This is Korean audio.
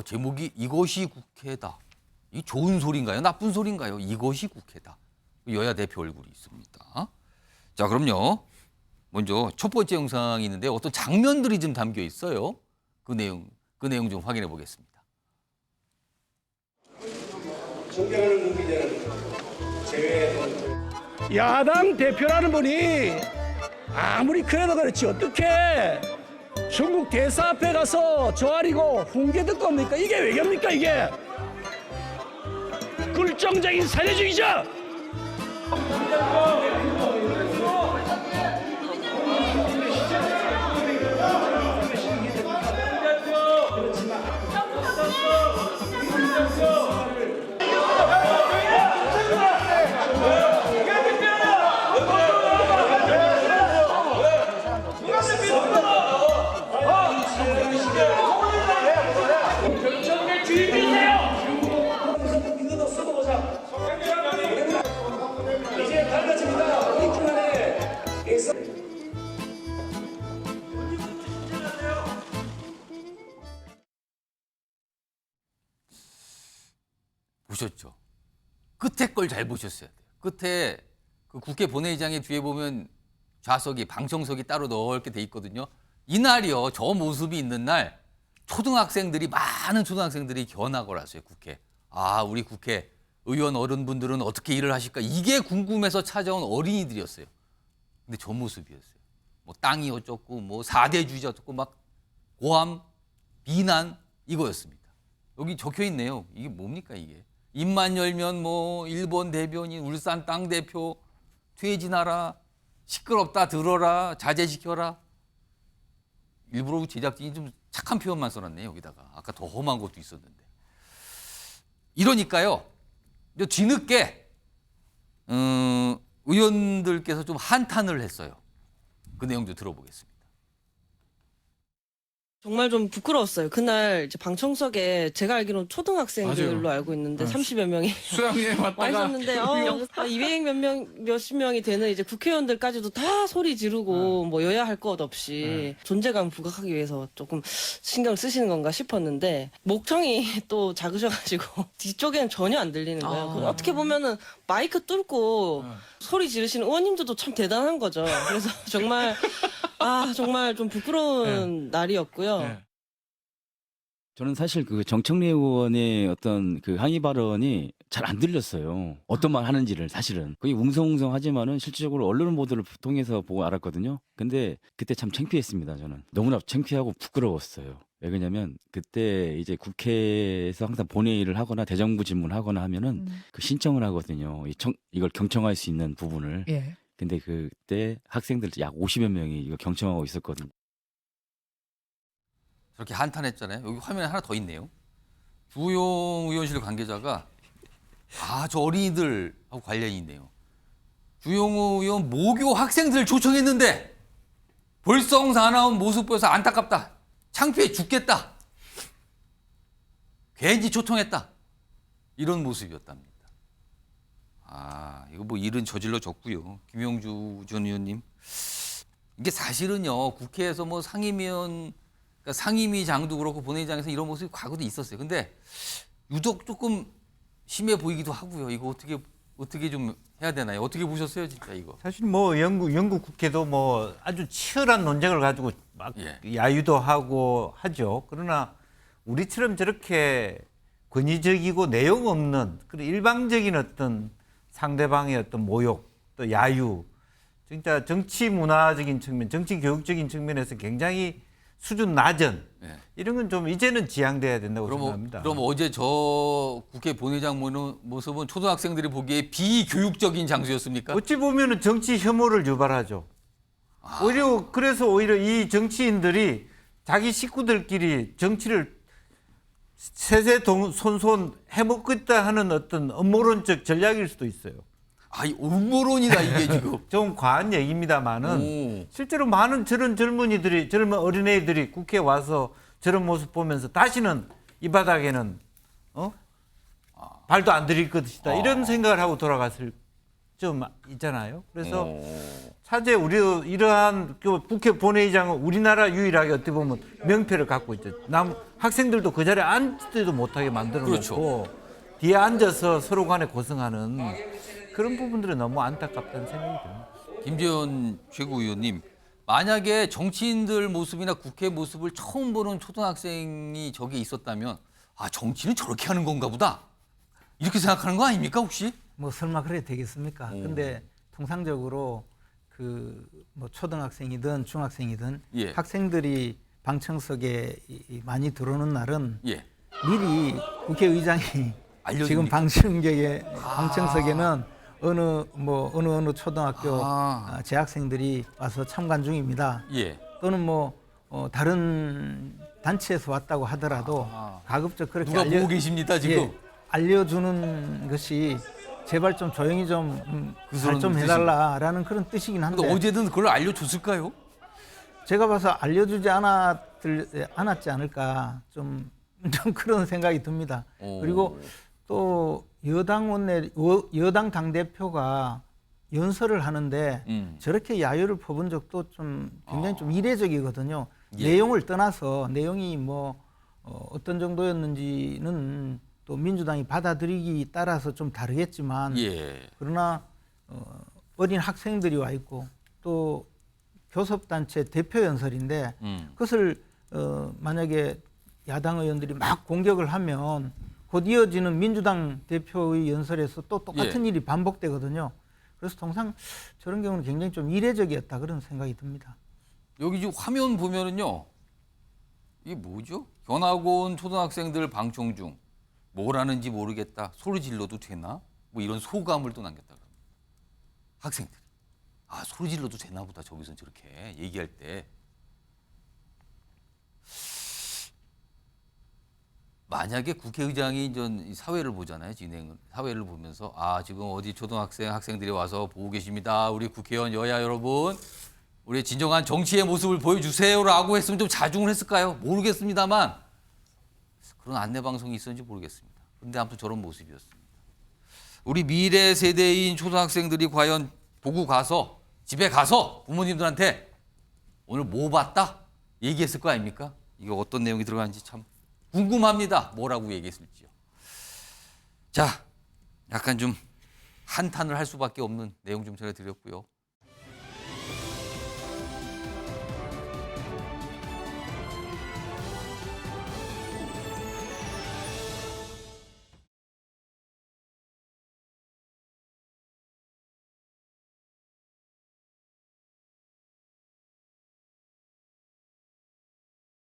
제목이 이것이 국회다. 이 좋은 소리인가요? 나쁜 소리인가요? 이것이 국회다. 여야 대표 얼굴이 있습니다. 자, 그럼요. 먼저 첫 번째 영상이 있는데 어떤 장면들이 좀 담겨 있어요. 그 내용 좀 확인해 보겠습니다. 존경하는 국민 여러분, 야당 대표라는 분이 아무리 그래도 그렇지 어떻게 중국 대사 앞에 가서 조아리고 훈계 듣고 합니까? 이게 외교입니까 이게? 굴종적인 사회주의자! 보셨죠? 끝에 걸 잘 보셨어야 돼요. 끝에 그 국회 본회의장의 뒤에 보면 좌석이 방청석이 따로 넓게 돼 있거든요. 이날이요. 저 모습이 있는 날 많은 초등학생들이 견학을 왔어요. 국회. 우리 국회 의원 어른분들은 어떻게 일을 하실까? 이게 궁금해서 찾아온 어린이들이었어요. 근데 저 모습이었어요. 뭐 땅이 어쩌고 뭐 4대주의자 어쩌고 막 고함, 비난 이거였습니다. 여기 적혀 있네요. 이게 뭡니까 이게? 입만 열면 뭐 일본 대변인, 울산 땅 대표 퇴진하라, 시끄럽다 들어라, 자제시켜라. 일부러 제작진이 좀 착한 표현만 써놨네요. 여기다가 아까 더 험한 것도 있었는데. 이러니까요. 뒤늦게 의원들께서 좀 한탄을 했어요. 그 내용 좀 들어보겠습니다. 정말 좀 부끄러웠어요. 그날 이제 방청석에 제가 알기로는 초등학생들로 맞아요. 알고 있는데 30여 명이 수양여행 와 왔다가 있었는데 200 몇십 명이 되는 이제 국회의원들까지도 다 소리 지르고 뭐 여야 할 것 없이 존재감 부각하기 위해서 조금 신경 쓰시는 건가 싶었는데 목청이 또 작으셔가지고 뒤쪽에는 전혀 안 들리는 거예요. 그럼 어떻게 보면은 마이크 뚫고 소리 지르시는 의원님들도 참 대단한 거죠. 그래서 정말 정말 좀 부끄러운 날이었고요. 저는 사실 그 정청래 의원의 어떤 그 항의 발언이 잘 안 들렸어요. 어떤 말 하는지를 사실은. 거의 웅성웅성하지만은 실질적으로 언론 보도를 통해서 보고 알았거든요. 근데 그때 참 창피했습니다. 저는 너무나 창피하고 부끄러웠어요. 왜 그러냐면 그때 이제 국회에서 항상 본회의를 하거나 대정부 질문하거나 하면은 그 신청을 하거든요. 이걸 경청할 수 있는 부분을. 예. 근데 그때 학생들 약 50여 명이 이거 경청하고 있었거든요. 저렇게 한탄했잖아요. 여기 화면에 하나 더 있네요. 주호영 의원실 관계자가 저 어린이들하고 관련이 있네요. 주영우 의원 모교 학생들 초청했는데 벌써 다 나온 모습 보여서 안타깝다. 창피해 죽겠다. 괜히 초청했다. 이런 모습이었답니다. 이거 뭐 일은 저질러 졌고요. 김영주 전 의원님. 이게 사실은요. 국회에서 뭐 상임위원, 그러니까 상임위장도 그렇고 본회의장에서 이런 모습이 과거도 있었어요. 근데 유독 조금 심해 보이기도 하고요. 이거 어떻게 좀 해야 되나요? 어떻게 보셨어요, 진짜 이거? 사실 뭐 영국 국회도 뭐 아주 치열한 논쟁을 가지고 막 야유도 하고 하죠. 그러나 우리처럼 저렇게 권위적이고 내용 없는 그런 일방적인 어떤 상대방의 어떤 모욕 또 야유, 진짜 정치 문화적인 측면, 정치 교육적인 측면에서 굉장히 수준 낮은 이런 건 좀 이제는 지양돼야 된다고 생각합니다. 그럼 어제 저 국회 본회의장 모습은 초등학생들이 보기에 비교육적인 장소였습니까? 어찌 보면은 정치 혐오를 유발하죠. 그래서 오히려 이 정치인들이 자기 식구들끼리 정치를 세세손손 해먹겠다 하는 어떤 음모론적 전략일 수도 있어요. 이 음모론이다 이게 지금. 좀 과한 얘기입니다만은 실제로 많은 저런 젊은 어린애들이 국회에 와서 저런 모습 보면서 다시는 이 바닥에는 발도 안 들일 것이다 이런 생각을 하고 돌아갔을 좀 있잖아요. 그래서 차제 우리 이러한 그 국회 본회의장은 우리나라 유일하게 어떻게 보면 명패를 갖고 있죠. 남 학생들도 그 자리에 앉지도 못하게 만들어 놓고 그렇죠. 뒤에 앉아서 서로 간에 고생하는 그런 부분들이 너무 안타깝다는 생각이 듭니다. 김재현 최고위원님, 만약에 정치인들 모습이나 국회 모습을 처음 보는 초등학생이 저기에 있었다면 아, 정치는 저렇게 하는 건가 보다. 이렇게 생각하는 거 아닙니까, 혹시? 뭐 설마 그래 되겠습니까? 근데 통상적으로 그 뭐 초등학생이든 중학생이든 예. 학생들이 방청석에 많이 들어오는 날은 예. 미리 국회의장이 알려줍니까? 지금 방청석에는 어느 초등학교 재학생들이 와서 참관 중입니다. 예. 또는 뭐 다른 단체에서 왔다고 하더라도 가급적 그렇게 누가 보고 계십니다, 지금? 예, 알려주는 것이 제발 좀 조용히 좀 잘 좀 뜻이- 해달라라는 그런 뜻이긴 근데 한데 어제든 그걸 알려줬을까요? 제가 봐서 알려주지 않았지 않을까 좀 그런 생각이 듭니다. 그리고 또 여당 당대표가 연설을 하는데 저렇게 야유를 퍼본 적도 좀 굉장히 좀 이례적이거든요. 예. 내용을 떠나서 내용이 뭐 어떤 정도였는지는 또 민주당이 받아들이기 따라서 좀 다르겠지만 예. 그러나 어린 학생들이 와 있고 또 교섭단체 대표 연설인데 그것을 만약에 야당 의원들이 막 공격을 하면 곧 이어지는 민주당 대표의 연설에서 또 똑같은 예. 일이 반복되거든요. 그래서 통상 저런 경우는 굉장히 좀 이례적이었다 그런 생각이 듭니다. 여기 지금 화면 보면은요. 이게 뭐죠? 견학 온 초등학생들 방청 중 뭘 하는지 모르겠다. 소리 질러도 되나? 뭐 이런 소감을 또 남겼다 그럽니다. 학생들이. 아, 소리 질러도 되나 보다. 저기서 저렇게 얘기할 때. 만약에 국회의장이 이제 사회를 보잖아요. 진행을. 사회를 보면서 아, 지금 어디 초등학생 학생들이 와서 보고 계십니다. 우리 국회의원 여야 여러분. 우리 진정한 정치의 모습을 보여주세요라고 했으면 좀 자중을 했을까요? 모르겠습니다만 그런 안내 방송이 있었는지 모르겠습니다. 그런데 아무튼 저런 모습이었습니다. 우리 미래 세대인 초등학생들이 과연 보고 가서 집에 가서 부모님들한테 오늘 뭐 봤다? 얘기했을 거 아닙니까? 이거 어떤 내용이 들어가는지 참 궁금합니다. 뭐라고 얘기했을지요. 자, 약간 좀 한탄을 할 수밖에 없는 내용 좀 전해드렸고요.